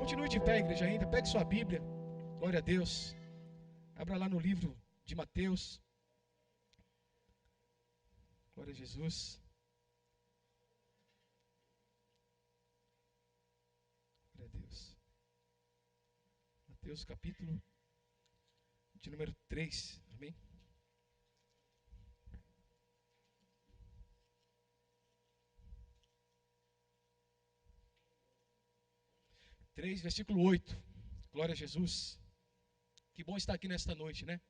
Continue de pé, igreja, ainda. Pegue sua Bíblia. Glória a Deus. Abra lá no livro de Mateus. Glória a Jesus. Glória a Deus. Mateus capítulo de número 3. Amém? Versículo 8. Glória a Jesus. Que bom estar aqui nesta noite, né?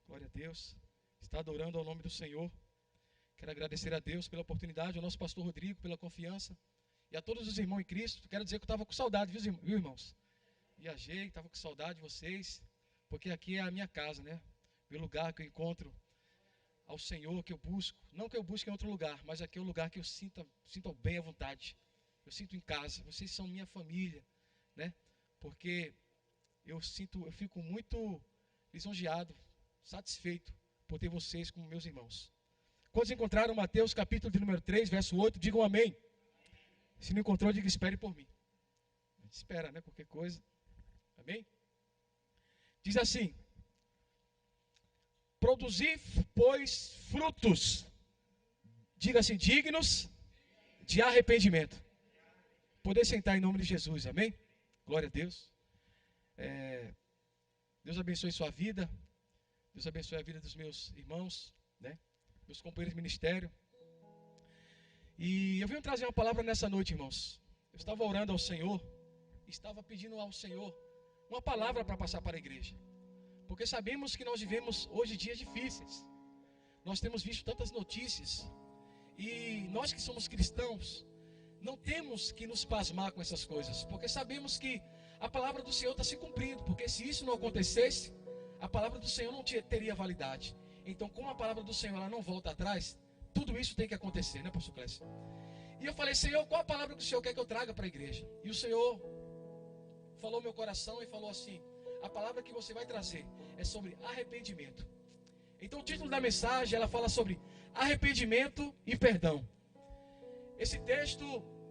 Glória a Deus. Está adorando ao nome do Senhor. Quero agradecer a Deus pela oportunidade, ao nosso pastor Rodrigo pela confiança. E a todos os irmãos em Cristo. Quero dizer que eu estava com saudade, viu, irmãos? Viajei, estava com saudade de vocês. Porque aqui é a minha casa, né? O lugar que eu encontro ao Senhor, que eu busco. Não que eu busque em outro lugar, mas aqui é o lugar que eu sinto bem à vontade. Eu sinto em casa, vocês são minha família, né? Porque eu fico muito lisonjeado, satisfeito por ter vocês como meus irmãos. Quando encontraram Mateus capítulo de número 3, verso 8, digam amém. Se não encontrou, diga espere por mim. A gente espera, né? Qualquer coisa. Amém? Diz assim: produzir, pois, frutos, diga assim, dignos de arrependimento. Poder sentar em nome de Jesus, amém? Glória a Deus. Deus abençoe sua vida. Deus abençoe a vida dos meus irmãos, né? Meus companheiros de ministério. E eu venho trazer uma palavra nessa noite, irmãos. Eu estava orando ao Senhor, estava pedindo ao Senhor uma palavra para passar para a igreja. Porque sabemos que nós vivemos hoje dias difíceis. Nós temos visto tantas notícias. E nós que somos cristãos, não temos que nos pasmar com essas coisas, porque sabemos que a palavra do Senhor está se cumprindo, porque se isso não acontecesse, a palavra do Senhor não teria validade. Então, como a palavra do Senhor ela não volta atrás, tudo isso tem que acontecer, né, pastor Clécio? E eu falei, Senhor, qual a palavra que o Senhor quer que eu traga para a igreja? E o Senhor falou meu coração e falou assim, a palavra que você vai trazer é sobre arrependimento. Então, o título da mensagem, ela fala sobre arrependimento e perdão. Esse texto,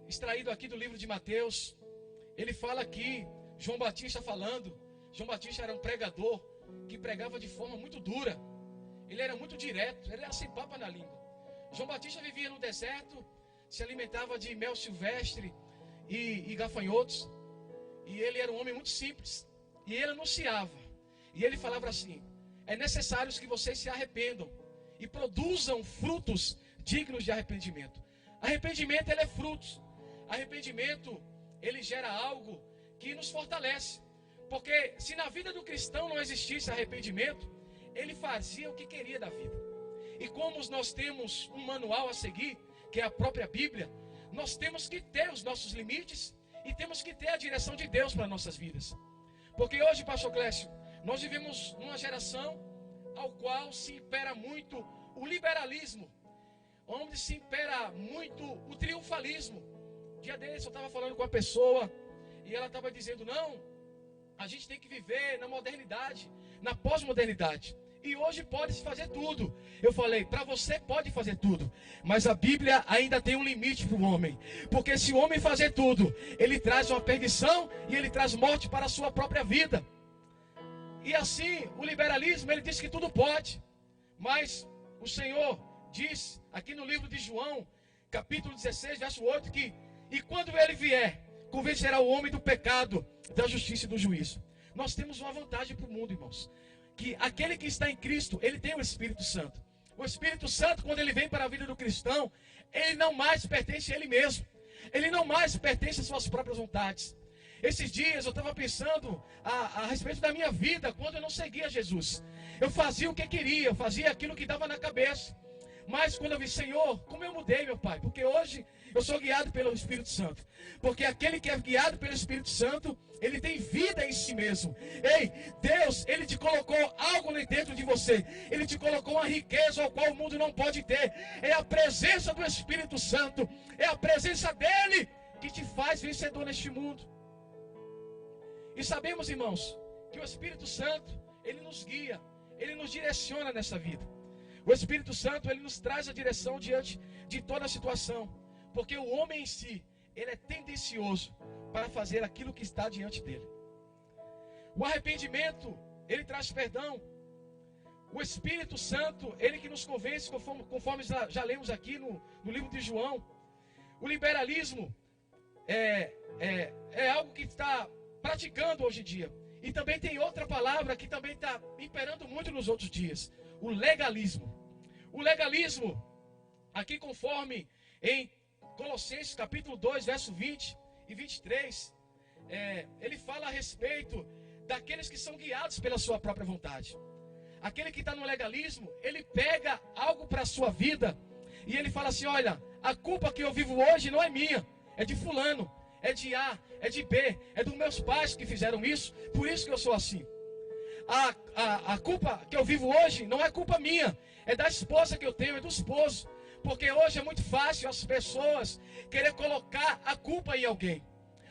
extraído aqui do livro de Mateus, ele fala aqui, João Batista falando. João Batista era um pregador que pregava de forma muito dura. Ele era muito direto, ele era sem papa na língua. João Batista vivia no deserto, se alimentava de mel silvestre e gafanhotos. E ele era um homem muito simples. E ele anunciava. E ele falava assim, é necessário que vocês se arrependam e produzam frutos dignos de arrependimento. Arrependimento, ele é frutos. Arrependimento, ele gera algo que nos fortalece. Porque se na vida do cristão não existisse arrependimento, ele fazia o que queria da vida. E como nós temos um manual a seguir, que é a própria Bíblia, nós temos que ter os nossos limites e temos que ter a direção de Deus para nossas vidas. Porque hoje, pastor Clécio, nós vivemos numa geração ao qual se impera muito o liberalismo, onde se impera muito o triunfalismo. Dia desse eu estava falando com uma pessoa e ela estava dizendo, não, a gente tem que viver na modernidade, na pós-modernidade. E hoje pode-se fazer tudo. Eu falei, para você pode fazer tudo, mas a Bíblia ainda tem um limite para o homem. Porque se o homem fazer tudo, ele traz uma perdição e ele traz morte para a sua própria vida. E assim, o liberalismo, ele diz que tudo pode. Mas o Senhor diz aqui no livro de João, capítulo 16, verso 8, que e quando ele vier, convencerá o homem do pecado, da justiça e do juízo. Nós temos uma vantagem para o mundo, irmãos, que aquele que está em Cristo, ele tem o Espírito Santo. O Espírito Santo, quando ele vem para a vida do cristão, ele não mais pertence a ele mesmo. Ele não mais pertence às suas próprias vontades. Esses dias eu estava pensando a respeito da minha vida, quando eu não seguia Jesus. Eu fazia o que queria, eu fazia aquilo que dava na cabeça. Mas quando eu vi, Senhor, como eu mudei, meu Pai? Porque hoje eu sou guiado pelo Espírito Santo. Porque aquele que é guiado pelo Espírito Santo, ele tem vida em si mesmo. Ei, Deus, ele te colocou algo dentro de você. Ele te colocou uma riqueza ao qual o mundo não pode ter. É a presença do Espírito Santo. É a presença dele que te faz vencedor neste mundo. E sabemos, irmãos, que o Espírito Santo, ele nos guia, ele nos direciona nessa vida. O Espírito Santo, ele nos traz a direção diante de toda a situação. Porque o homem em si, ele é tendencioso para fazer aquilo que está diante dele. O arrependimento, ele traz perdão. O Espírito Santo, ele que nos convence, conforme já lemos aqui no livro de João. O liberalismo é algo que está praticando hoje em dia. E também tem outra palavra que também está imperando muito nos outros dias: o legalismo. O legalismo, aqui conforme em Colossenses capítulo 2, verso 20 e 23, ele fala a respeito daqueles que são guiados pela sua própria vontade. Aquele que está no legalismo, ele pega algo para a sua vida e ele fala assim: olha, a culpa que eu vivo hoje não é minha, é de fulano, é de A, é de B, é dos meus pais que fizeram isso, por isso que eu sou assim. A culpa que eu vivo hoje não é culpa minha, é da esposa que eu tenho, é do esposo. Porque hoje é muito fácil as pessoas querer colocar a culpa em alguém.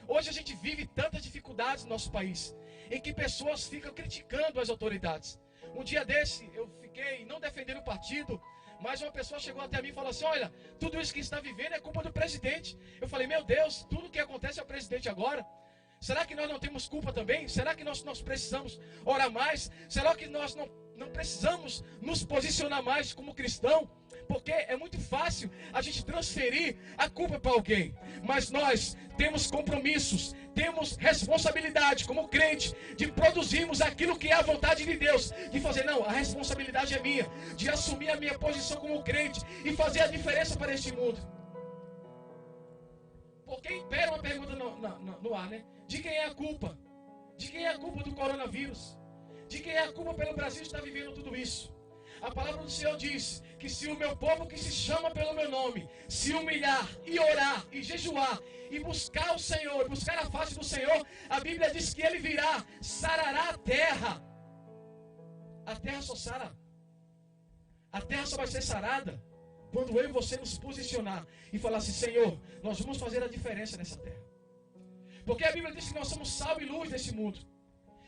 Hoje a gente vive tantas dificuldades no nosso país, em que pessoas ficam criticando as autoridades. Um dia desse, eu fiquei não defendendo o partido, mas uma pessoa chegou até mim e falou assim: olha, tudo isso que está vivendo é culpa do presidente. Eu falei: meu Deus, tudo que acontece é o presidente agora. Será que nós não temos culpa também? Será que nós precisamos orar mais? Será que nós não precisamos nos posicionar mais como cristão? Porque é muito fácil a gente transferir a culpa para alguém. Mas nós temos compromissos, temos responsabilidade como crente de produzirmos aquilo que é a vontade de Deus. De fazer, não, a responsabilidade é minha, de assumir a minha posição como crente e fazer a diferença para este mundo. Porque impera uma pergunta no ar, né? De quem é a culpa? De quem é a culpa do coronavírus? De quem é a culpa pelo Brasil estar vivendo tudo isso? A palavra do Senhor diz que se o meu povo que se chama pelo meu nome se humilhar e orar e jejuar e buscar o Senhor, buscar a face do Senhor, a Bíblia diz que ele virá, sarará a terra. A terra só sara. A terra só vai ser sarada quando eu e você nos posicionar e falar assim: Senhor, nós vamos fazer a diferença nessa terra. Porque a Bíblia diz que nós somos sal e luz desse mundo.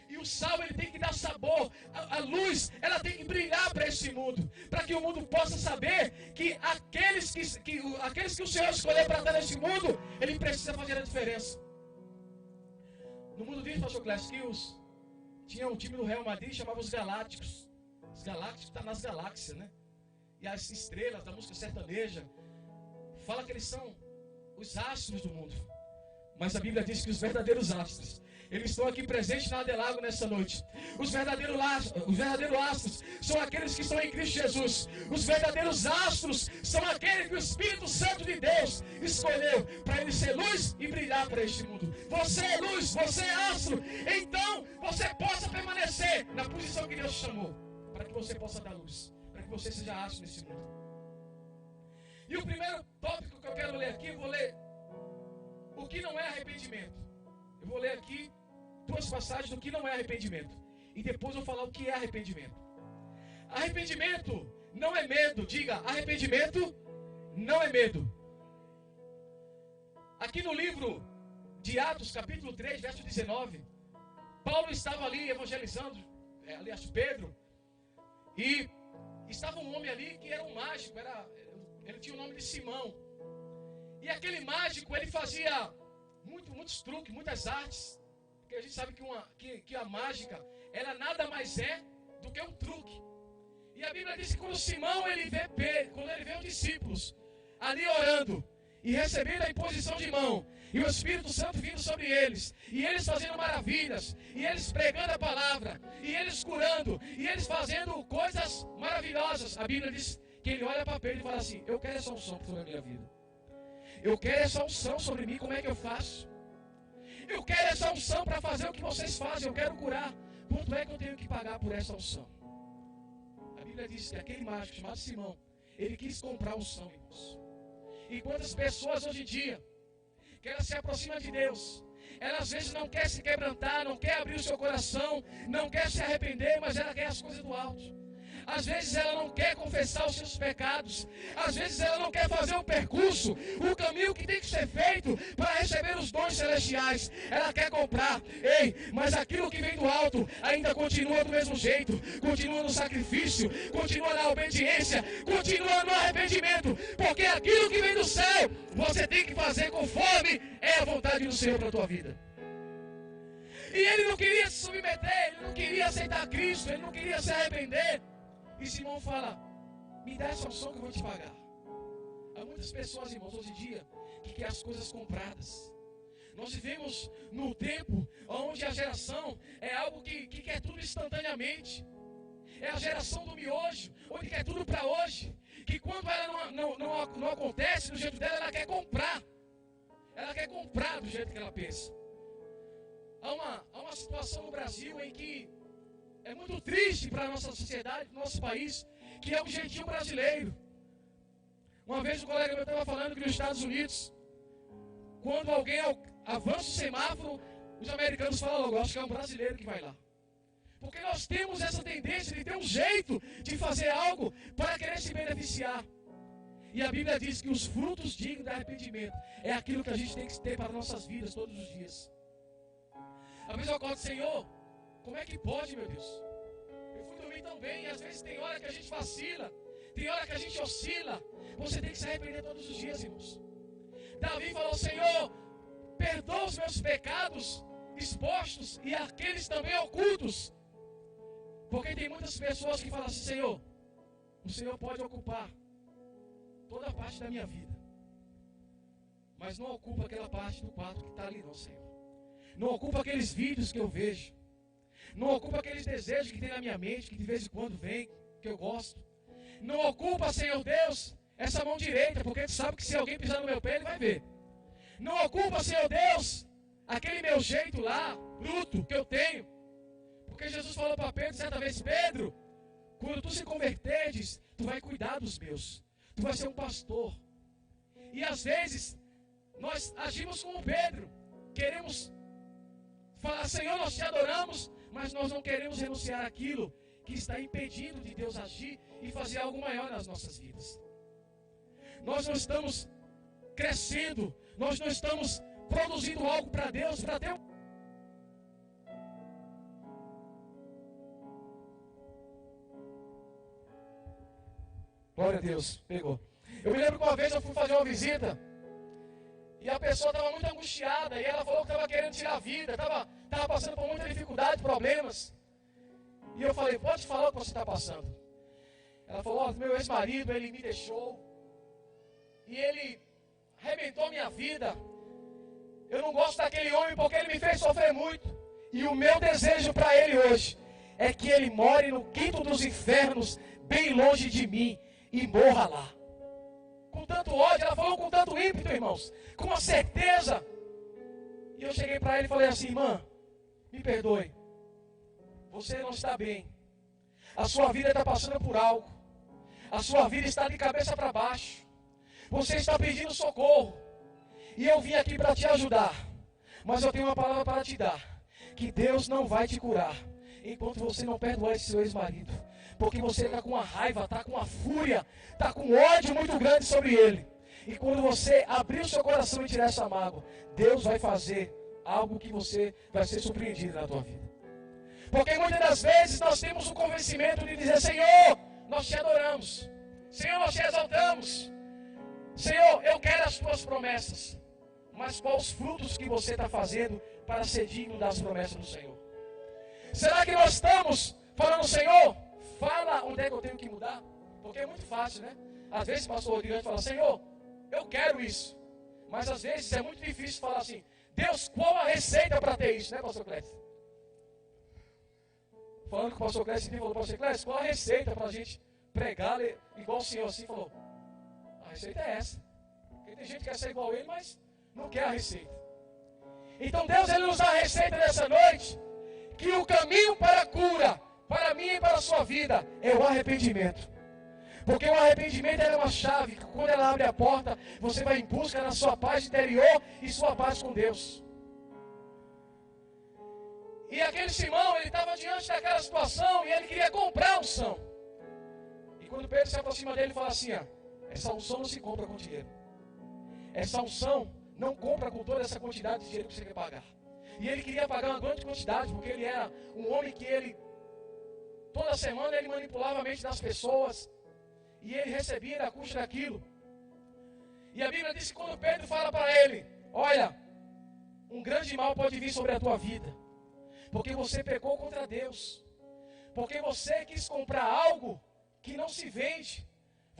E o sal, ele tem que dar sabor. A luz, ela tem que brilhar para esse mundo. Para que o mundo possa saber que aqueles que o Senhor escolheu para estar nesse mundo, ele precisa fazer a diferença. No mundo diz, pastor Clécio, que tinha um time do Real Madrid, chamava os Galácticos. Os Galácticos estão nas galáxias, né? E as estrelas da música sertaneja fala que eles são os astros do mundo. Mas a Bíblia diz que os verdadeiros astros, eles estão aqui presentes na Adelago nessa noite. Os verdadeiros astros são aqueles que estão em Cristo Jesus. Os verdadeiros astros são aqueles que o Espírito Santo de Deus escolheu para ele ser luz e brilhar para este mundo. Você é luz, você é astro. Então você possa permanecer na posição que Deus chamou, para que você possa dar luz, para que você seja astro nesse mundo. E o primeiro tópico que eu quero ler aqui, eu vou ler o que não é arrependimento. Eu vou ler aqui duas passagens do que não é arrependimento. E depois eu vou falar o que é arrependimento. Arrependimento não é medo. Diga, arrependimento não é medo. Aqui no livro de Atos, capítulo 3, verso 19, Paulo estava ali evangelizando, aliás, Pedro, e estava um homem ali que era um mágico, ele tinha o nome de Simão. E aquele mágico, ele fazia muitos truques, muitas artes. Porque a gente sabe que a mágica, ela nada mais é do que um truque. E a Bíblia diz que quando Simão, quando ele vê os discípulos ali orando e recebendo a imposição de mão, e o Espírito Santo vindo sobre eles, e eles fazendo maravilhas, e eles pregando a palavra, e eles curando, e eles fazendo coisas maravilhosas, a Bíblia diz que ele olha para Pedro e fala assim: eu quero essa unção sobre a minha vida. Eu quero essa unção sobre mim, como é que eu faço? Eu quero essa unção para fazer o que vocês fazem, eu quero curar. Quanto é que eu tenho que pagar por essa unção? A Bíblia diz que aquele mágico chamado Simão, ele quis comprar unção, irmãos. E quantas pessoas hoje em dia, que elas se aproximam de Deus, ela às vezes não quer se quebrantar, não quer abrir o seu coração, não quer se arrepender, mas ela quer as coisas do alto. Às vezes ela não quer confessar os seus pecados. Às vezes ela não quer fazer o percurso, o caminho que tem que ser feito para receber os dons celestiais. Ela quer comprar. Ei, mas aquilo que vem do alto ainda continua do mesmo jeito. Continua no sacrifício, continua na obediência, continua no arrependimento. Porque aquilo que vem do céu, você tem que fazer conforme é a vontade do Senhor para a tua vida. E ele não queria se submeter, ele não queria aceitar Cristo, ele não queria se arrepender. E Simão fala, me dá essa unção que eu vou te pagar. Há muitas pessoas, irmãos, hoje em dia, que querem as coisas compradas. Nós vivemos num tempo onde a geração é algo que quer tudo instantaneamente. É a geração do miojo, onde quer tudo para hoje. Que quando ela não acontece do jeito dela, ela quer comprar. Ela quer comprar do jeito que ela pensa. Há uma situação no Brasil em que é muito triste para a nossa sociedade, para o nosso país, que é o jeitinho brasileiro. Uma vez um colega meu estava falando que nos Estados Unidos, quando alguém avança o semáforo, os americanos falam logo, acho que é um brasileiro que vai lá. Porque nós temos essa tendência de ter um jeito de fazer algo para querer se beneficiar. E a Bíblia diz que os frutos dignos de arrependimento é aquilo que a gente tem que ter para nossas vidas todos os dias. Às vezes eu acordo, Senhor, como é que pode, meu Deus? Eu fui dormir tão bem, e às vezes tem hora que a gente vacila, tem hora que a gente oscila. Você tem que se arrepender todos os dias, irmãos. Davi falou, Senhor, perdoa os meus pecados expostos e aqueles também ocultos. Porque tem muitas pessoas que falam assim, Senhor, o Senhor pode ocupar toda a parte da minha vida, mas não ocupa aquela parte do quarto que está ali, não, Senhor. Não ocupa aqueles vídeos que eu vejo. Não ocupa aqueles desejos que tem na minha mente, que de vez em quando vem, que eu gosto. Não ocupa, Senhor Deus, essa mão direita, porque tu sabe que se alguém pisar no meu pé, ele vai ver. Não ocupa, Senhor Deus, aquele meu jeito lá, bruto, que eu tenho. Porque Jesus falou para Pedro, certa vez, Pedro, quando tu se converteres, tu vai cuidar dos meus. Tu vai ser um pastor. E às vezes, nós agimos como Pedro. Queremos falar, Senhor, nós te adoramos, mas nós não queremos renunciar àquilo que está impedindo de Deus agir e fazer algo maior nas nossas vidas. Nós não estamos crescendo, nós não estamos produzindo algo para Deus, para ter Glória a Deus, pegou. Eu me lembro que uma vez eu fui fazer uma visita e a pessoa estava muito angustiada e ela falou que estava querendo tirar a vida, estava passando por muita dificuldade, problemas. E eu falei, pode falar o que você está passando. Ela falou, meu ex-marido, ele me deixou e ele arrebentou minha vida. Eu não gosto daquele homem porque ele me fez sofrer muito. E o meu desejo para ele hoje é que ele more no quinto dos infernos, bem longe de mim, e morra lá. Com tanto ódio, ela falou com tanto ímpeto, irmãos, com uma certeza. E eu cheguei para ele e falei assim, irmã, me perdoe, você não está bem. A sua vida está passando por algo. A sua vida está de cabeça para baixo. Você está pedindo socorro. E eu vim aqui para te ajudar. Mas eu tenho uma palavra para te dar. Que Deus não vai te curar enquanto você não perdoar esse seu ex-marido. Porque você está com uma raiva, está com uma fúria, está com um ódio muito grande sobre ele. E quando você abrir o seu coração e tirar essa mágoa, Deus vai fazer algo que você vai ser surpreendido na tua vida. Porque muitas das vezes nós temos o convencimento de dizer, Senhor, nós te adoramos. Senhor, nós te exaltamos. Senhor, eu quero as tuas promessas. Mas quais os frutos que você está fazendo para ser digno das promessas do Senhor? Será que nós estamos falando, Senhor, fala onde é que eu tenho que mudar? Porque é muito fácil, né? Às vezes o pastor Rodrigo fala, Senhor, eu quero isso. Mas às vezes é muito difícil falar assim, Deus, qual a receita para ter isso, né, pastor Clécio? Falando com o pastor Clécio, ele falou, pastor Clécio, qual a receita para a gente pregar igual o Senhor assim? Falou, a receita é essa. Porque tem gente que quer ser igual a ele, mas não quer a receita. Então Deus, ele nos dá a receita nessa noite, que o caminho para a cura, para mim e para a sua vida, é o arrependimento. Porque o arrependimento é uma chave, que quando ela abre a porta, você vai em busca da sua paz interior e sua paz com Deus. E aquele Simão, ele estava diante daquela situação e ele queria comprar a unção. quando Pedro se aproxima dele, ele fala assim: essa unção não se compra com dinheiro. Essa unção não compra com toda essa quantidade de dinheiro que você quer pagar. E ele queria pagar uma grande quantidade, porque ele era um homem que toda semana ele manipulava a mente das pessoas. E ele recebia a custa daquilo. E a Bíblia diz que quando Pedro fala para ele: olha, um grande mal pode vir sobre a tua vida, porque você pecou contra Deus, porque você quis comprar algo que não se vende,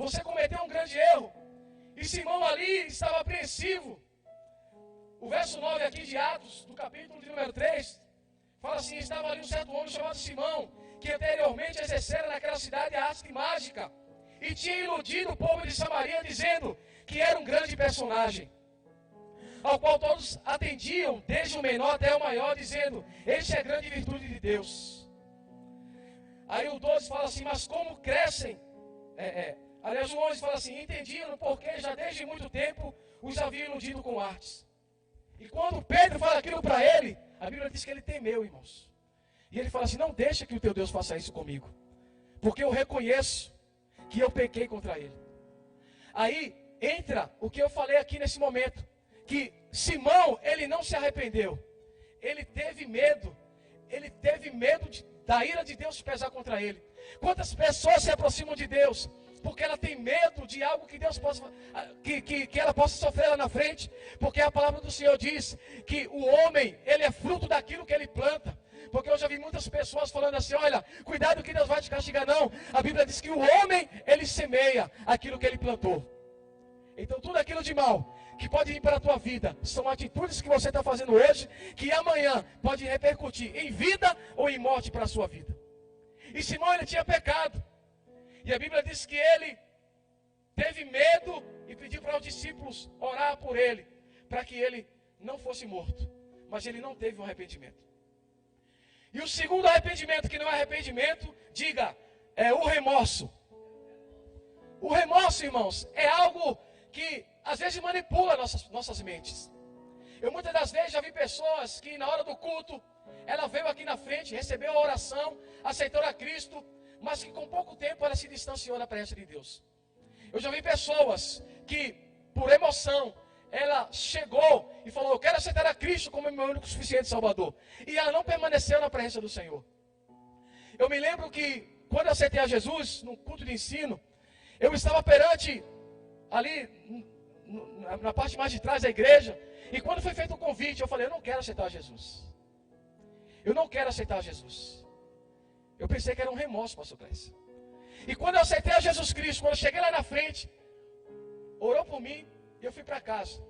você cometeu um grande erro. E Simão ali estava apreensivo. O verso 9 aqui de Atos, do capítulo de número 3, fala assim: estava ali um certo homem chamado Simão, que anteriormente exercera naquela cidade a arte mágica, e tinha iludido o povo de Samaria, dizendo que era um grande personagem, ao qual todos atendiam, desde o menor até o maior, dizendo: este é a grande virtude de Deus. Aí o 12 fala assim: mas como crescem, aliás o 11 fala assim: entendiam porque já desde muito tempo os havia iludido com artes. E quando Pedro fala aquilo para ele, a Bíblia diz que ele temeu, irmãos. E ele fala assim: não deixa que o teu Deus faça isso comigo, porque eu reconheço que eu pequei contra ele. Aí entra o que eu falei aqui nesse momento, que Simão, ele não se arrependeu, ele teve medo da ira de Deus pesar contra ele. Quantas pessoas se aproximam de Deus porque ela tem medo de algo que Deus possa, que ela possa sofrer lá na frente? Porque a palavra do Senhor diz que o homem, ele é fruto daquilo que ele planta. Porque eu já vi muitas pessoas falando assim: olha, cuidado que Deus vai te castigar. Não, a Bíblia diz que o homem, ele semeia aquilo que ele plantou. Então tudo aquilo de mal que pode vir para a tua vida são atitudes que você está fazendo hoje, que amanhã pode repercutir em vida ou em morte para a sua vida. E Simão, ele tinha pecado, e a Bíblia diz que ele teve medo e pediu para os discípulos orar por ele, para que ele não fosse morto. Mas ele não teve um arrependimento. E o segundo arrependimento, que não é arrependimento, diga, é o remorso. O remorso, irmãos, é algo que às vezes manipula nossas mentes. Eu muitas das vezes já vi pessoas que na hora do culto, ela veio aqui na frente, recebeu a oração, aceitou a Cristo, mas que com pouco tempo ela se distanciou da presença de Deus. Eu já vi pessoas que, por emoção, ela chegou e falou: eu quero aceitar a Cristo como meu único suficiente Salvador. E ela não permaneceu na presença do Senhor. Eu me lembro que, quando eu aceitei a Jesus, no culto de ensino, eu estava perante, ali, na parte mais de trás da igreja, e quando foi feito o convite, eu falei: eu não quero aceitar Jesus. Eu não quero aceitar Jesus. Eu pensei que era um remorso, pastor Clécio. E quando eu aceitei a Jesus Cristo, quando eu cheguei lá na frente, orou por mim, e eu fui para casa.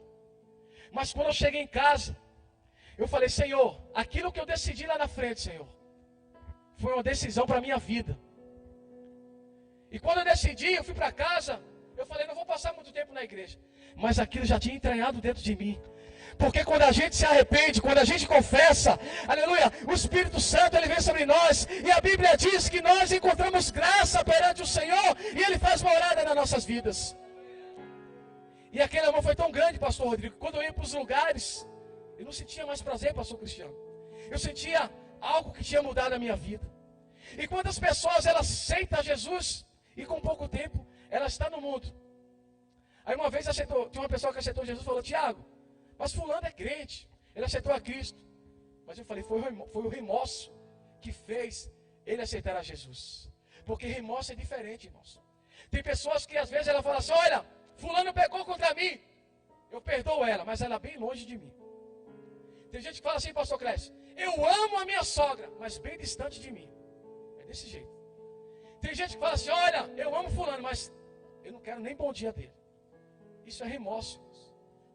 Mas quando eu cheguei em casa, eu falei: Senhor, aquilo que eu decidi lá na frente, Senhor, foi uma decisão para a minha vida. E quando eu decidi, eu fui para casa, eu falei: não vou passar muito tempo na igreja. Mas aquilo já tinha entranhado dentro de mim. Porque quando a gente se arrepende, quando a gente confessa, aleluia, o Espírito Santo, ele vem sobre nós. E a Bíblia diz que nós encontramos graça perante o Senhor, e Ele faz morada nas nossas vidas. E aquele amor foi tão grande, pastor Rodrigo, que quando eu ia para os lugares, eu não sentia mais prazer, pastor Cristiano. Eu sentia algo que tinha mudado a minha vida. E quantas pessoas, elas aceitam Jesus, e com pouco tempo, ela está no mundo. Aí uma vez tinha uma pessoa que aceitou Jesus e falou: Tiago, mas fulano é crente, ele aceitou a Cristo. Mas eu falei: foi o remorso que fez ele aceitar a Jesus. Porque remorso é diferente, irmãos. Tem pessoas que às vezes ela fala assim: olha, fulano pecou contra mim, eu perdoo ela, mas ela é bem longe de mim. Tem gente que fala assim: pastor Clécio, eu amo a minha sogra, mas bem distante de mim. É desse jeito. Tem gente que fala assim: olha, eu amo fulano, mas eu não quero nem bom dia dele. Isso é remorso, irmãos.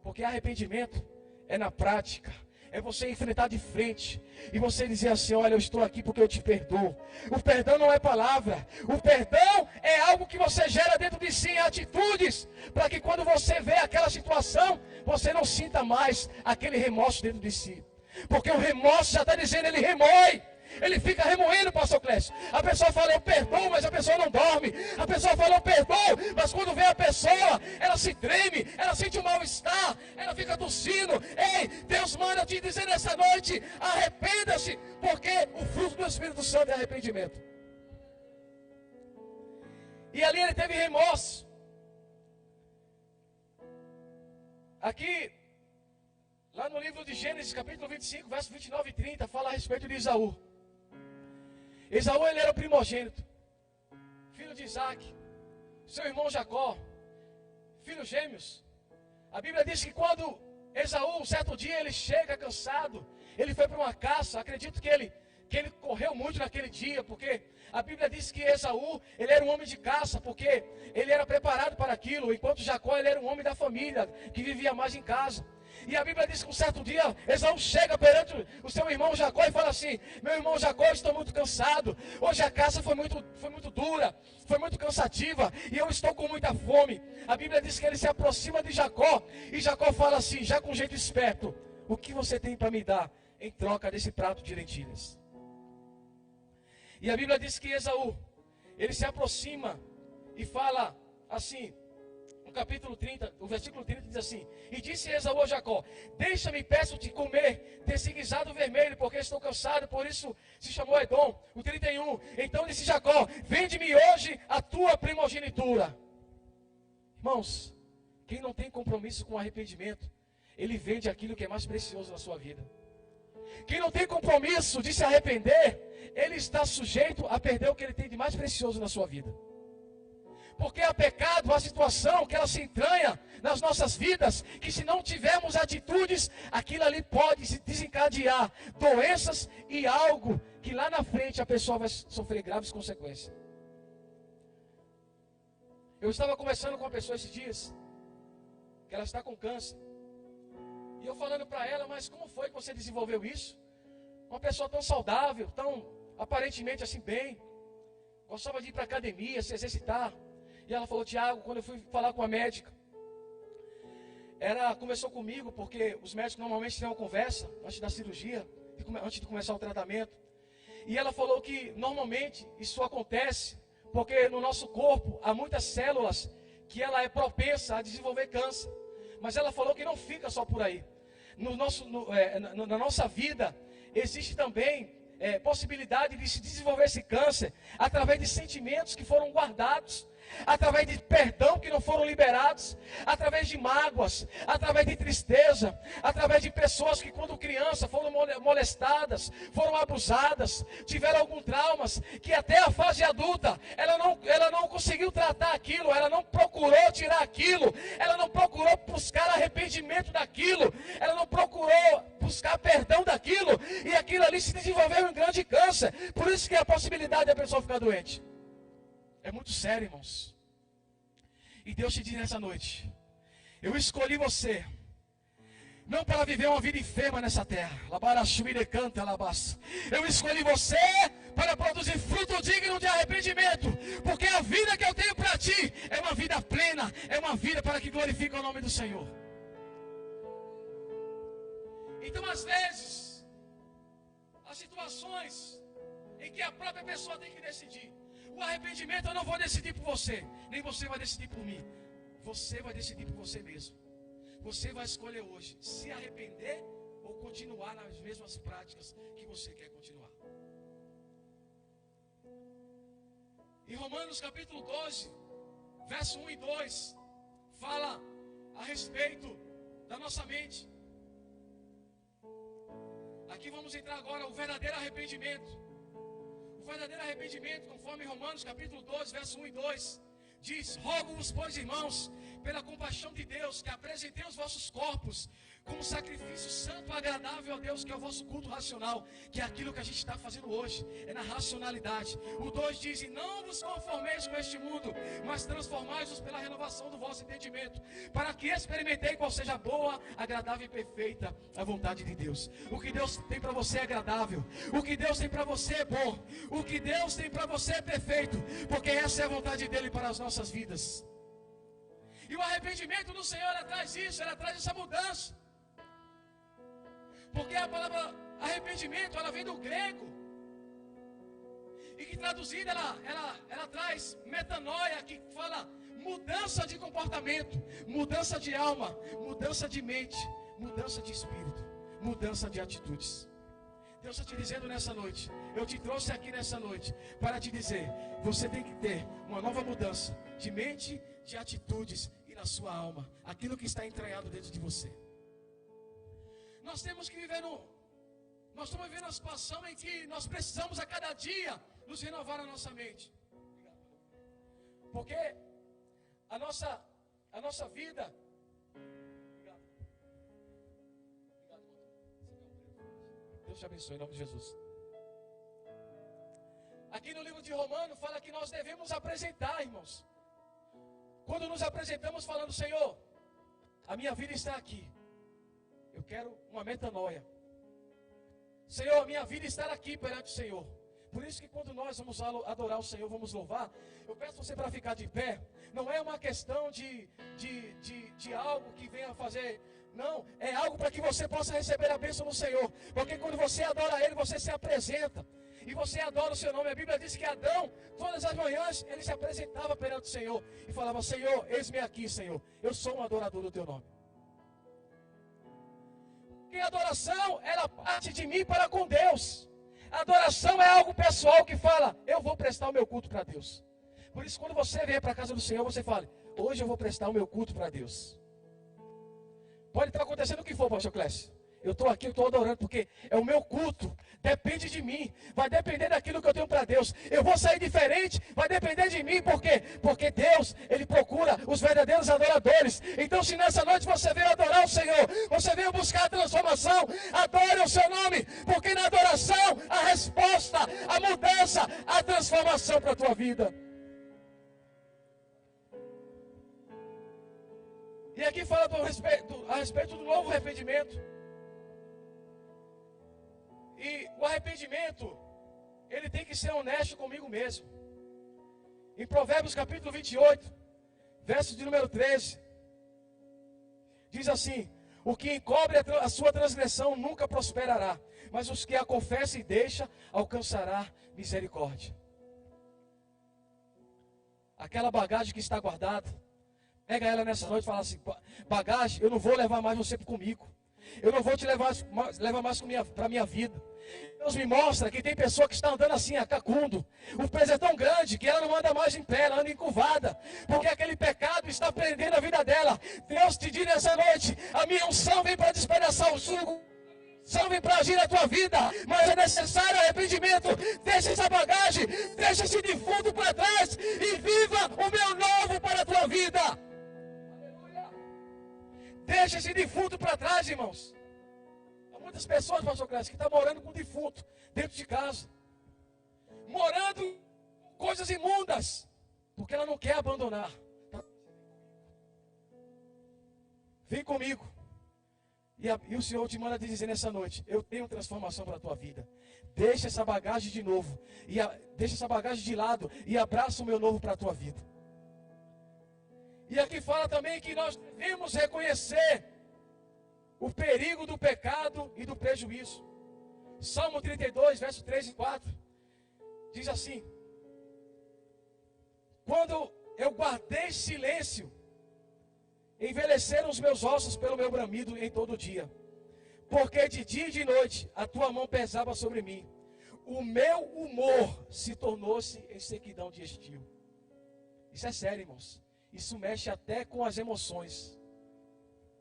Porque arrependimento é na prática. É você enfrentar de frente e você dizer assim: olha, eu estou aqui porque eu te perdoo. O perdão não é palavra. O perdão é algo que você gera dentro de si em atitudes, para que quando você vê aquela situação, você não sinta mais aquele remorso dentro de si. Porque o remorso já está dizendo, ele remói. Ele fica remoendo, pastor Clécio. A pessoa fala: eu perdoo, mas a pessoa não dorme. A pessoa fala: eu perdoo, mas quando vê a pessoa, ela se treme, ela sente um mal-estar, ela fica tossindo. Ei, Deus manda te dizer nessa noite: arrependa-se, porque o fruto do Espírito Santo é arrependimento. E ali ele teve remorso. Aqui, lá no livro de Gênesis, capítulo 25, verso 29 e 30, fala a respeito de Esaú. Esaú, ele era o primogênito, filho de Isaac, seu irmão Jacó, filhos gêmeos. A Bíblia diz que quando Esaú, um certo dia, ele chega cansado, ele foi para uma caça. Acredito que ele correu muito naquele dia, porque a Bíblia diz que Esaú, ele era um homem de caça, porque ele era preparado para aquilo, enquanto Jacó, ele era um homem da família, que vivia mais em casa. E a Bíblia diz que um certo dia, Esaú chega perante o seu irmão Jacó e fala assim: meu irmão Jacó, eu estou muito cansado, hoje a caça foi muito dura, foi muito cansativa, e eu estou com muita fome. A Bíblia diz que ele se aproxima de Jacó, e Jacó fala assim, já com um jeito esperto: o que você tem para me dar em troca desse prato de lentilhas? E a Bíblia diz que Esaú, ele se aproxima e fala assim, no capítulo 30, o versículo 30 diz assim: e disse Esaú a Jacó: deixa-me, peço-te, comer desse guisado vermelho, porque estou cansado, por isso se chamou Edom. O 31, então disse Jacó: vende-me hoje a tua primogenitura. Irmãos, quem não tem compromisso com arrependimento, ele vende aquilo que é mais precioso na sua vida. Quem não tem compromisso de se arrepender, ele está sujeito a perder o que ele tem de mais precioso na sua vida. Porque há pecado, há situação que ela se entranha nas nossas vidas, que se não tivermos atitudes, aquilo ali pode se desencadear doenças e algo que lá na frente a pessoa vai sofrer graves consequências. Eu estava conversando com uma pessoa esses dias, que ela está com câncer. E eu falando para ela: mas como foi que você desenvolveu isso? Uma pessoa tão saudável, tão aparentemente assim bem, gostava de ir para a academia, se exercitar. E ela falou: Tiago, quando eu fui falar com a médica, ela conversou comigo, porque os médicos normalmente têm uma conversa antes da cirurgia, antes de começar o tratamento. E ela falou que normalmente isso acontece porque no nosso corpo há muitas células que ela é propensa a desenvolver câncer. Mas ela falou que não fica só por aí. Na nossa vida existe também possibilidade de se desenvolver esse câncer através de sentimentos que foram guardados, através de perdão que não foram liberados, através de mágoas, através de tristeza, através de pessoas que quando criança foram molestadas, foram abusadas, tiveram alguns traumas, que até a fase adulta ela não conseguiu tratar aquilo, ela não procurou tirar aquilo, ela não procurou buscar arrependimento daquilo, ela não procurou buscar perdão daquilo, e aquilo ali se desenvolveu em grande câncer. Por isso que há a possibilidade da pessoa ficar doente. É muito sério, irmãos. E Deus te diz nessa noite: eu escolhi você, não para viver uma vida enferma nessa terra. Eu escolhi você para produzir fruto digno de arrependimento. Porque a vida que eu tenho para ti é uma vida plena, é uma vida para que glorifique o nome do Senhor. Então, às vezes, há situações em que a própria pessoa tem que decidir. O arrependimento eu não vou decidir por você, nem você vai decidir por mim. Você vai decidir por você mesmo. Você vai escolher hoje se arrepender ou continuar nas mesmas práticas que você quer continuar. Em Romanos capítulo 12, verso 1 e 2, fala a respeito da nossa mente. Aqui vamos entrar agora o verdadeiro arrependimento. O verdadeiro arrependimento, conforme Romanos capítulo 12, verso 1 e 2, diz: rogo-vos, pois, irmãos, pela compaixão de Deus, que apresentei os vossos corpos como sacrifício santo, agradável a Deus, que é o vosso culto racional, que é aquilo que a gente está fazendo hoje, é na racionalidade. O 2 diz: e não vos conformeis com este mundo, mas transformai-vos pela renovação do vosso entendimento, para que experimentei qual seja a boa, agradável e perfeita a vontade de Deus. O que Deus tem para você é agradável, o que Deus tem para você é bom, o que Deus tem para você é perfeito, porque essa é a vontade dele para as nossas vidas. E o arrependimento do Senhor, ela traz isso, ela traz essa mudança. Porque a palavra arrependimento, ela vem do grego, e que traduzida ela traz metanoia, que fala mudança de comportamento, mudança de alma, mudança de mente, mudança de espírito, mudança de atitudes. Deus está te dizendo nessa noite, eu te trouxe aqui nessa noite para te dizer, você tem que ter uma nova mudança de mente, de atitudes e na sua alma, aquilo que está entranhado dentro de você. Nós temos que viver nós estamos vivendo uma situação em que nós precisamos a cada dia nos renovar a nossa mente. Porque a nossa vida... Deus te abençoe em nome de Jesus. Aqui no livro de Romanos fala que nós devemos apresentar, irmãos. Quando nos apresentamos falando, Senhor, a minha vida está aqui. Eu quero uma metanoia. Senhor, a minha vida está aqui perante o Senhor. Por isso que quando nós vamos adorar o Senhor, vamos louvar, eu peço você para ficar de pé. Não é uma questão de algo que venha fazer... Não, é algo para que você possa receber a bênção do Senhor. Porque quando você adora Ele, você se apresenta. E você adora o seu nome. A Bíblia diz que Adão, todas as manhãs, ele se apresentava perante o Senhor. E falava, Senhor, eis-me aqui, Senhor. Eu sou um adorador do Teu nome. Porque a adoração, ela parte de mim para com Deus. A adoração é algo pessoal que fala, eu vou prestar o meu culto para Deus. Por isso, quando você vier para a casa do Senhor, você fala, hoje eu vou prestar o meu culto para Deus. Pode estar acontecendo o que for, pastor Clécio. Eu estou aqui, eu estou adorando, porque é o meu culto. Depende de mim. Vai depender daquilo que eu tenho para Deus. Eu vou sair diferente, vai depender de mim. Por quê? Porque Deus, Ele procura os verdadeiros adoradores. Então, se nessa noite você veio adorar o Senhor, você veio buscar a transformação, adore o seu nome. Porque na adoração, a resposta, a mudança, a transformação para a tua vida. E aqui fala a respeito do novo arrependimento. E o arrependimento, ele tem que ser honesto comigo mesmo. Em Provérbios capítulo 28, verso de número 13, diz assim, o que encobre a sua transgressão nunca prosperará, mas os que a confessam e deixam, alcançará misericórdia. Aquela bagagem que está guardada, pega ela nessa noite e fala assim, bagagem, eu não vou levar mais você comigo. Eu não vou te levar mais para a minha vida. Deus me mostra que tem pessoa que está andando assim, a cacundo. O peso é tão grande que ela não anda mais em pé, ela anda encurvada. Porque aquele pecado está prendendo a vida dela. Deus te diz nessa noite, a minha unção vem para despedaçar o jugo. Só vem para agir na tua vida, mas é necessário arrependimento. Deixa essa bagagem, deixa esse defunto para trás e viva o meu novo para a tua vida. Aleluia. Deixa esse defunto para trás, irmãos. Há muitas pessoas, pastor Clássico, que estão morando com defunto dentro de casa, morando com coisas imundas, porque ela não quer abandonar. Vem comigo. E o Senhor te manda dizer nessa noite, eu tenho transformação para a tua vida. Deixa essa bagagem de novo, deixa essa bagagem de lado e abraça o meu novo para a tua vida. E aqui fala também que nós devemos reconhecer o perigo do pecado e do prejuízo. Salmo 32, verso 3 e 4, diz assim, quando eu guardei silêncio, envelheceram os meus ossos pelo meu bramido em todo dia. Porque de dia e de noite a tua mão pesava sobre mim. O meu humor se tornou-se em sequidão de estio. Isso é sério, irmãos. Isso mexe até com as emoções.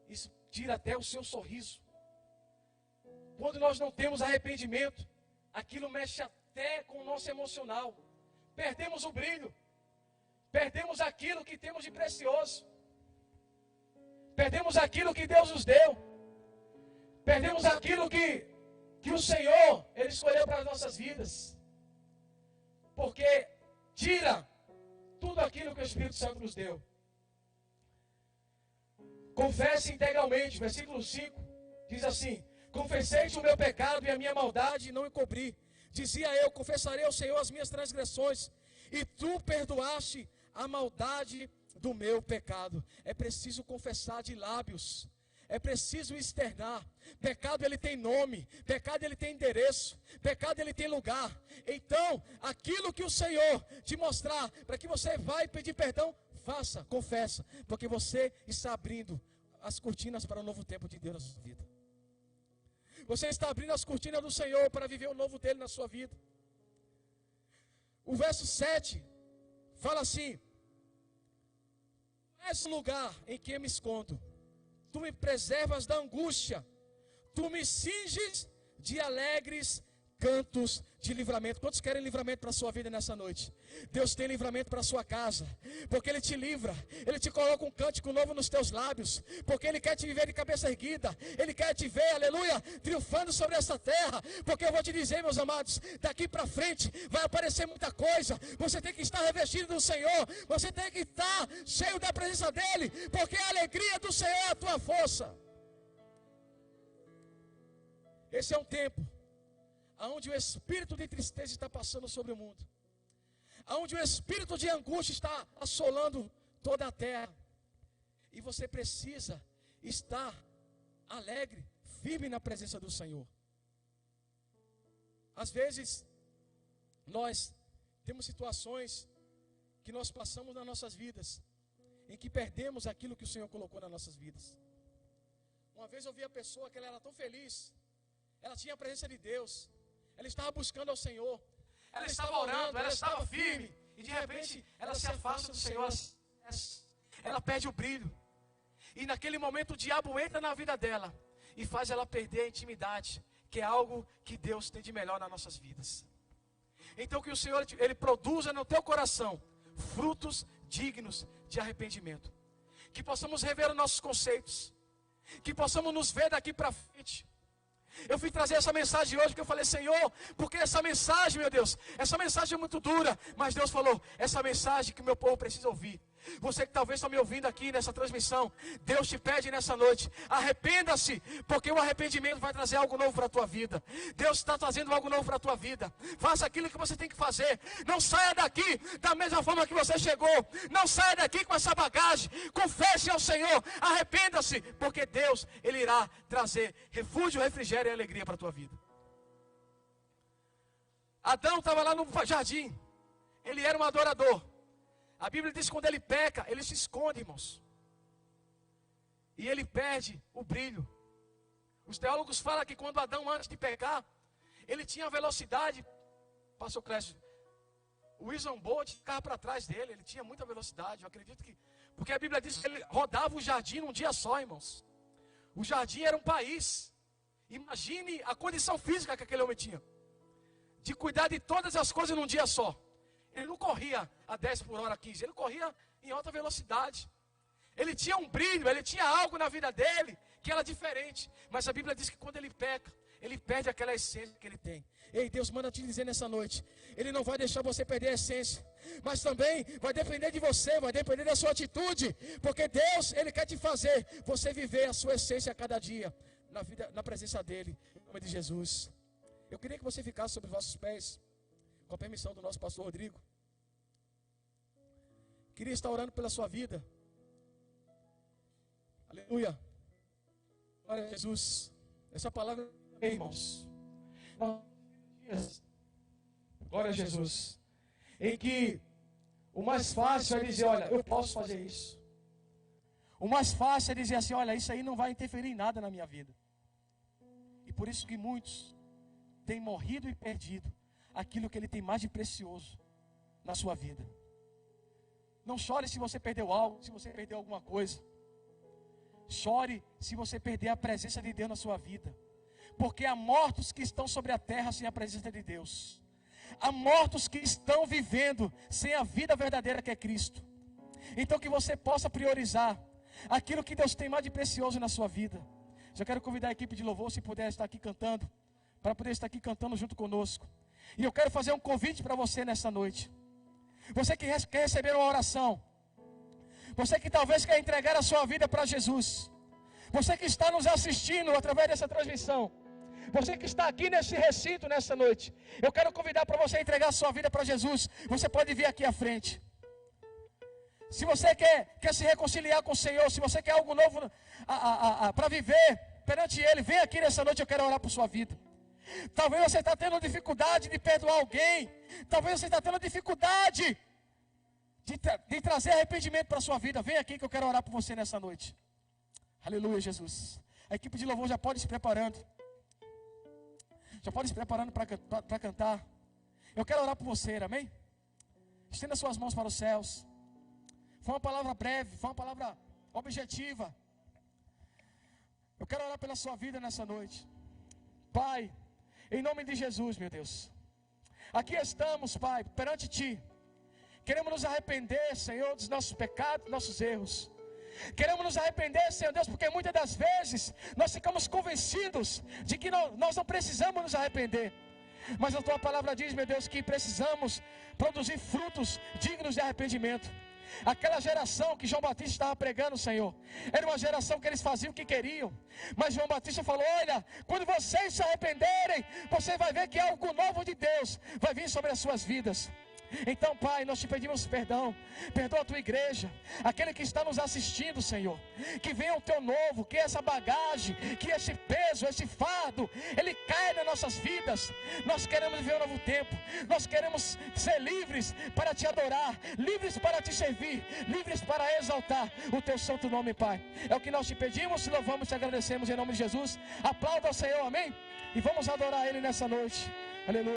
Isso tira até o seu sorriso. Quando nós não temos arrependimento, aquilo mexe até com o nosso emocional. Perdemos o brilho. Perdemos aquilo que temos de precioso. Perdemos aquilo que Deus nos deu. Perdemos aquilo que o Senhor, Ele escolheu para as nossas vidas. Porque tira tudo aquilo que o Espírito Santo nos deu. Confesse integralmente, versículo 5, diz assim, confessei-te o meu pecado e a minha maldade e não encobri. Dizia eu, confessarei ao Senhor as minhas transgressões, e tu perdoaste a maldade do meu pecado. É preciso confessar de lábios. É preciso externar. Pecado ele tem nome, pecado ele tem endereço, pecado ele tem lugar. Então, aquilo que o Senhor te mostrar, para que você vai pedir perdão, faça, confessa, porque você está abrindo as cortinas para o novo tempo de Deus na sua vida. Você está abrindo as cortinas do Senhor para viver o novo dele na sua vida. O verso 7 fala assim: és o lugar em que eu me escondo, tu me preservas da angústia, tu me cinges de alegres cantos de livramento. Quantos querem livramento para a sua vida nessa noite? Deus tem livramento para a sua casa, porque Ele te livra, Ele te coloca um cântico novo nos teus lábios, porque Ele quer te viver de cabeça erguida, Ele quer te ver, aleluia, triunfando sobre essa terra. Porque eu vou te dizer, meus amados, daqui para frente vai aparecer muita coisa. Você tem que estar revestido do Senhor, você tem que estar cheio da presença dEle, porque a alegria do Senhor é a tua força. Esse é um tempo onde o espírito de tristeza está passando sobre o mundo, onde o espírito de angústia está assolando toda a terra, e você precisa estar alegre, firme na presença do Senhor. Às vezes nós temos situações que nós passamos nas nossas vidas, em que perdemos aquilo que o Senhor colocou nas nossas vidas. Uma vez eu vi a pessoa que ela era tão feliz, ela tinha a presença de Deus, ela estava buscando ao Senhor, ela estava orando, ela estava firme, e de repente ela se afasta do Senhor, ela perde o brilho, e naquele momento o diabo entra na vida dela e faz ela perder a intimidade, que é algo que Deus tem de melhor nas nossas vidas. Então que o Senhor, Ele produza no teu coração frutos dignos de arrependimento, que possamos rever os nossos conceitos, que possamos nos ver daqui para frente. Eu fui trazer essa mensagem hoje, porque eu falei: Senhor, porque essa mensagem, meu Deus, essa mensagem é muito dura, mas Deus falou, essa mensagem que o meu povo precisa ouvir. Você que talvez está me ouvindo aqui nessa transmissão, Deus te pede nessa noite, arrependa-se, porque o arrependimento vai trazer algo novo para a tua vida. Deus está trazendo algo novo para a tua vida. Faça aquilo que você tem que fazer. Não saia daqui da mesma forma que você chegou. Não saia daqui com essa bagagem. Confesse ao Senhor, arrependa-se, porque Deus, Ele irá trazer refúgio, refrigério e alegria para a tua vida. Adão estava lá no jardim, ele era um adorador. A Bíblia diz que quando ele peca, ele se esconde, irmãos. E ele perde o brilho. Os teólogos falam que quando Adão, antes de pecar, ele tinha velocidade. Pastor Clécio, o Usain Bolt ficava para trás dele, ele tinha muita velocidade. Eu acredito que... Porque a Bíblia diz que ele rodava o jardim num dia só, irmãos. O jardim era um país. Imagine a condição física que aquele homem tinha, de cuidar de todas as coisas num dia só. Ele não corria a 10 por hora, 15. Ele corria em alta velocidade. Ele tinha um brilho, ele tinha algo na vida dele que era diferente. Mas a Bíblia diz que quando ele peca, ele perde aquela essência que ele tem. Ei, Deus manda te dizer nessa noite, Ele não vai deixar você perder a essência, mas também vai depender de você, vai depender da sua atitude. Porque Deus, Ele quer te fazer você viver a sua essência a cada dia, na vida, na presença dEle, em nome de Jesus. Eu queria que você ficasse sobre os vossos pés, com a permissão do nosso pastor Rodrigo. Queria estar orando pela sua vida. Aleluia. Glória a Jesus. Essa palavra, irmãos, glória a Jesus, em que o mais fácil é dizer: olha, eu posso fazer isso. O mais fácil é dizer assim: olha, isso aí não vai interferir em nada na minha vida. E por isso que muitos têm morrido e perdido aquilo que ele tem mais de precioso na sua vida. Não chore se você perdeu algo, se você perdeu alguma coisa. Chore se você perder a presença de Deus na sua vida. Porque há mortos que estão sobre a terra sem a presença de Deus. Há mortos que estão vivendo sem a vida verdadeira que é Cristo. Então que você possa priorizar aquilo que Deus tem mais de precioso na sua vida. Já quero convidar a equipe de louvor, se puder estar aqui cantando, para poder estar aqui cantando junto conosco. E eu quero fazer um convite para você nessa noite. Você que quer receber uma oração, você que talvez quer entregar a sua vida para Jesus, você que está nos assistindo através dessa transmissão, você que está aqui nesse recinto nessa noite, eu quero convidar para você entregar a sua vida para Jesus. Você pode vir aqui à frente. Se você quer se reconciliar com o Senhor, se você quer algo novo para viver perante Ele, vem aqui nessa noite, eu quero orar por sua vida. Talvez você está tendo dificuldade de perdoar alguém. Talvez você está tendo dificuldade de trazer arrependimento para a sua vida. Vem aqui que eu quero orar por você nessa noite. Aleluia, Jesus. A equipe de louvor já pode ir se preparando. Já pode se preparando para cantar. Eu quero orar por você, amém? Estenda suas mãos para os céus. Foi uma palavra breve, foi uma palavra objetiva. Eu quero orar pela sua vida nessa noite. Pai, em nome de Jesus, meu Deus. Aqui estamos, Pai, perante Ti. Queremos nos arrepender, Senhor, dos nossos pecados, dos nossos erros. Queremos nos arrepender, Senhor Deus, porque muitas das vezes nós ficamos convencidos de que nós não precisamos nos arrepender. Mas a Tua palavra diz, meu Deus, que precisamos produzir frutos dignos de arrependimento. Aquela geração que João Batista estava pregando, Senhor, era uma geração que eles faziam o que queriam. Mas João Batista falou: olha, quando vocês se arrependerem, você vai ver que algo novo de Deus vai vir sobre as suas vidas. Então, Pai, nós te pedimos perdão. Perdoa a Tua igreja, aquele que está nos assistindo, Senhor. Que venha o Teu novo, que essa bagagem, que esse peso, esse fardo, ele caia nas nossas vidas. Nós queremos viver um novo tempo. Nós queremos ser livres para Te adorar, livres para Te servir, livres para exaltar o Teu santo nome, Pai. É o que nós te pedimos, te louvamos, te agradecemos em nome de Jesus. Aplauda ao Senhor, amém? E vamos adorar Ele nessa noite. Aleluia.